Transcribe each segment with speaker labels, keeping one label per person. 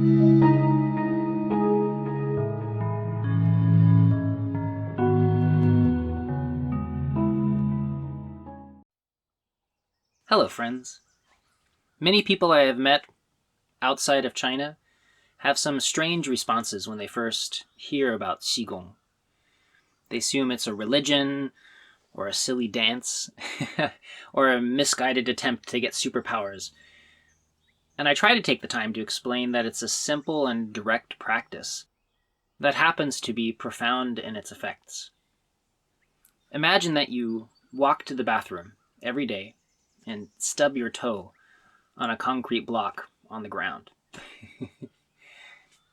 Speaker 1: Hello, friends. Many people I have met outside of China have some strange responses when they first hear about Qigong. They assume it's a religion, or a silly dance, or a misguided attempt to get superpowers. And I try to take the time to explain that it's a simple and direct practice that happens to be profound in its effects. Imagine that you walk to the bathroom every day and stub your toe on a concrete block on the ground.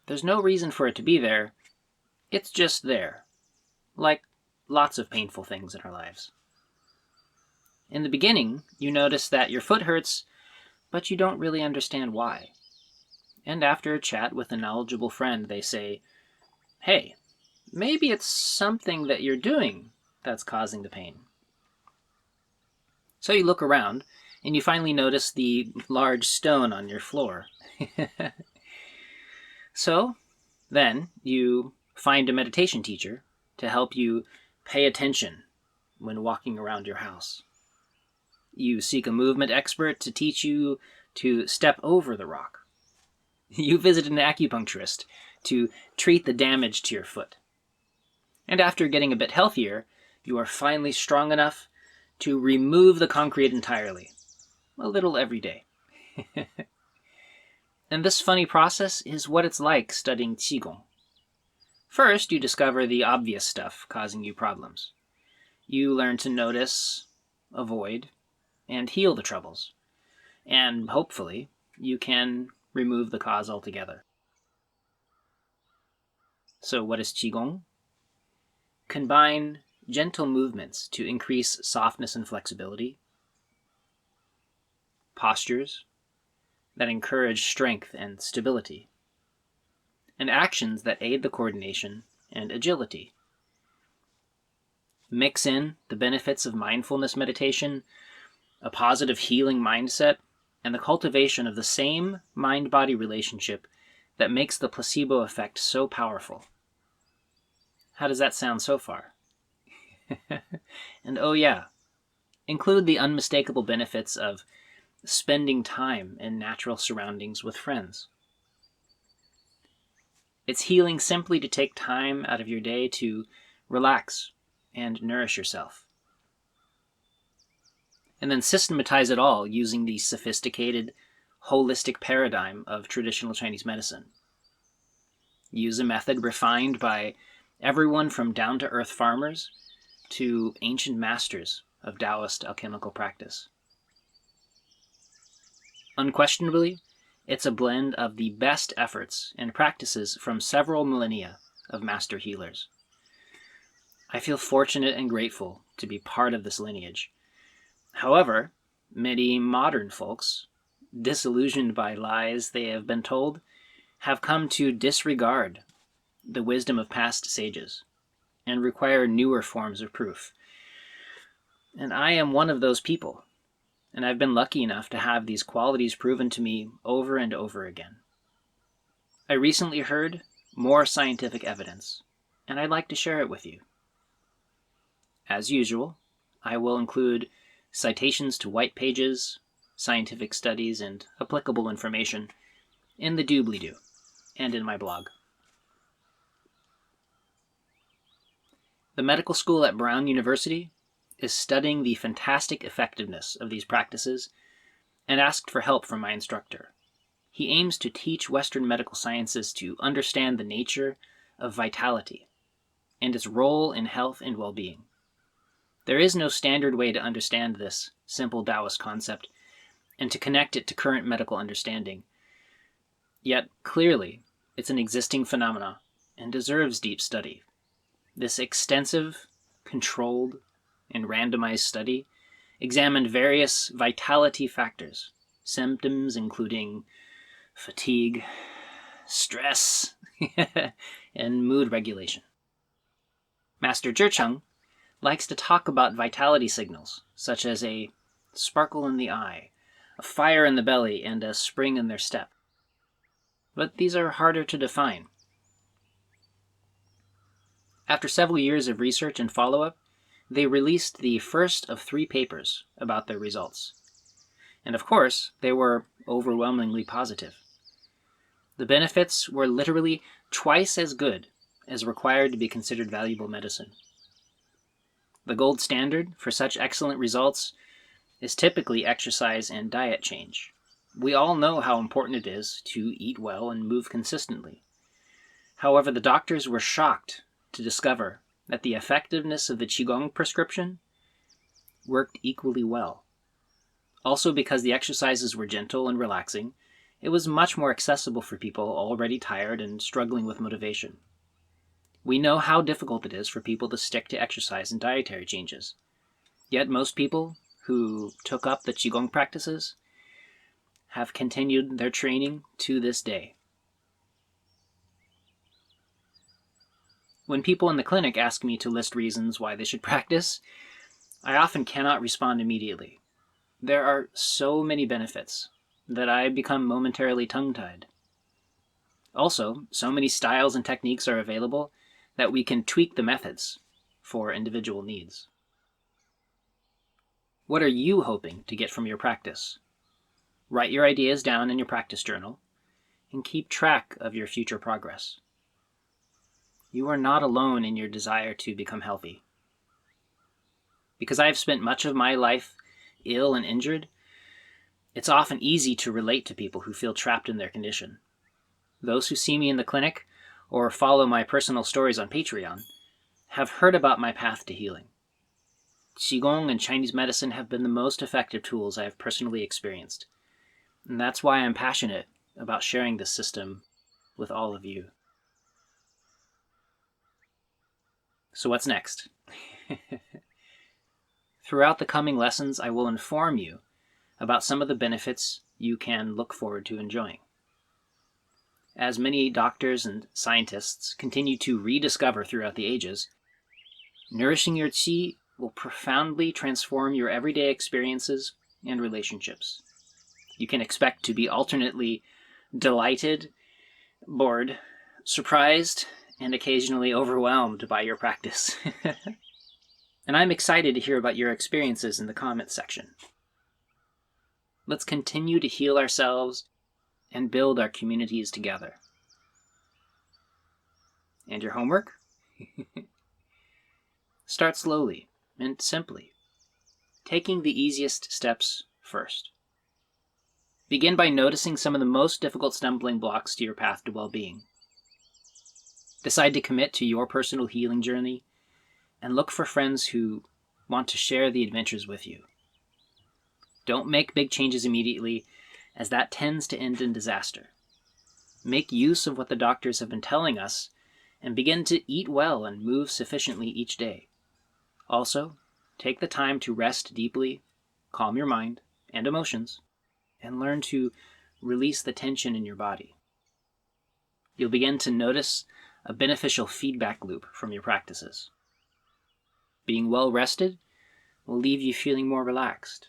Speaker 1: There's no reason for it to be there. It's just there, like lots of painful things in our lives. In the beginning, you notice that your foot hurts, but you don't really understand why. And after a chat with a knowledgeable friend, they say, "Hey, maybe it's something that you're doing that's causing the pain." So you look around, and you finally notice the large stone on your floor. So then you find a meditation teacher to help you pay attention when walking around your house. You seek a movement expert to teach you to step over the rock. You visit an acupuncturist to treat the damage to your foot. And after getting a bit healthier, you are finally strong enough to remove the concrete entirely, a little every day. And this funny process is what it's like studying Qigong. First, you discover the obvious stuff causing you problems. You learn to notice, avoid, and heal the troubles. And hopefully, you can remove the cause altogether. So what is Qigong? Combine gentle movements to increase softness and flexibility, postures that encourage strength and stability, and actions that aid the coordination and agility. Mix in the benefits of mindfulness meditation, a positive healing mindset, and the cultivation of the same mind-body relationship that makes the placebo effect so powerful. How does that sound so far? And oh yeah, include the unmistakable benefits of spending time in natural surroundings with friends. It's healing simply to take time out of your day to relax and nourish yourself. And then systematize it all using the sophisticated, holistic paradigm of traditional Chinese medicine. Use a method refined by everyone from down-to-earth farmers to ancient masters of Taoist alchemical practice. Unquestionably, it's a blend of the best efforts and practices from several millennia of master healers. I feel fortunate and grateful to be part of this lineage. However, many modern folks, disillusioned by lies they have been told, have come to disregard the wisdom of past sages and require newer forms of proof. And I am one of those people, and I've been lucky enough to have these qualities proven to me over and over again. I recently heard more scientific evidence, and I'd like to share it with you. As usual, I will include citations to white pages, scientific studies, and applicable information in the doobly-doo and in my blog. The medical school at Brown University is studying the fantastic effectiveness of these practices and asked for help from my instructor. He aims to teach Western medical sciences to understand the nature of vitality and its role in health and well-being. There is no standard way to understand this simple Taoist concept and to connect it to current medical understanding. Yet, clearly, it's an existing phenomena and deserves deep study. This extensive, controlled, and randomized study examined various vitality factors, symptoms including fatigue, stress, and mood regulation. Master Zhicheng likes to talk about vitality signals, such as a sparkle in the eye, a fire in the belly, and a spring in their step. but these are harder to define. After several years of research and follow-up, they released the first of 3 papers about their results. And of course, they were overwhelmingly positive. The benefits were literally twice as good as required to be considered valuable medicine. The gold standard for such excellent results is typically exercise and diet change. We all know how important it is to eat well and move consistently. However, the doctors were shocked to discover that the effectiveness of the Qigong prescription worked equally well. Also, because the exercises were gentle and relaxing, it was much more accessible for people already tired and struggling with motivation. We know how difficult it is for people to stick to exercise and dietary changes. Yet most people who took up the Qigong practices have continued their training to this day. When people in the clinic ask me to list reasons why they should practice, I often cannot respond immediately. There are so many benefits that I become momentarily tongue-tied. Also, so many styles and techniques are available that we can tweak the methods for individual needs. What are you hoping to get from your practice? Write your ideas down in your practice journal and keep track of your future progress. You are not alone in your desire to become healthy. Because I have spent much of my life ill and injured, it's often easy to relate to people who feel trapped in their condition. Those who see me in the clinic or follow my personal stories on Patreon have heard about my path to healing. Qigong and Chinese medicine have been the most effective tools I have personally experienced, and that's why I'm passionate about sharing this system with all of you. So what's next? Throughout the coming lessons, I will inform you about some of the benefits you can look forward to enjoying. As many doctors and scientists continue to rediscover throughout the ages, nourishing your qi will profoundly transform your everyday experiences and relationships. You can expect to be alternately delighted, bored, surprised, and occasionally overwhelmed by your practice. And I'm excited to hear about your experiences in the comments section. Let's continue to heal ourselves and build our communities together. And your homework? Start slowly and simply, taking the easiest steps first. Begin by noticing some of the most difficult stumbling blocks to your path to well-being. Decide to commit to your personal healing journey and look for friends who want to share the adventures with you. Don't make big changes immediately, as that tends to end in disaster. Make use of what the doctors have been telling us and begin to eat well and move sufficiently each day. Also, take the time to rest deeply, calm your mind and emotions, and learn to release the tension in your body. You'll begin to notice a beneficial feedback loop from your practices. Being well rested will leave you feeling more relaxed.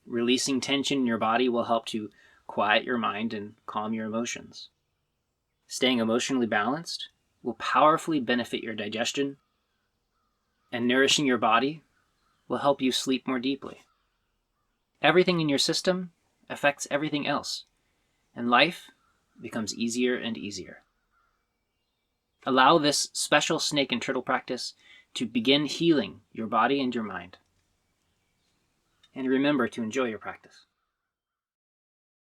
Speaker 1: Releasing tension in your body will help to quiet your mind and calm your emotions. Staying emotionally balanced will powerfully benefit your digestion, and nourishing your body will help you sleep more deeply. Everything in your system affects everything else, and life becomes easier and easier. Allow this special snake and turtle practice to begin healing your body and your mind. And remember to enjoy your practice.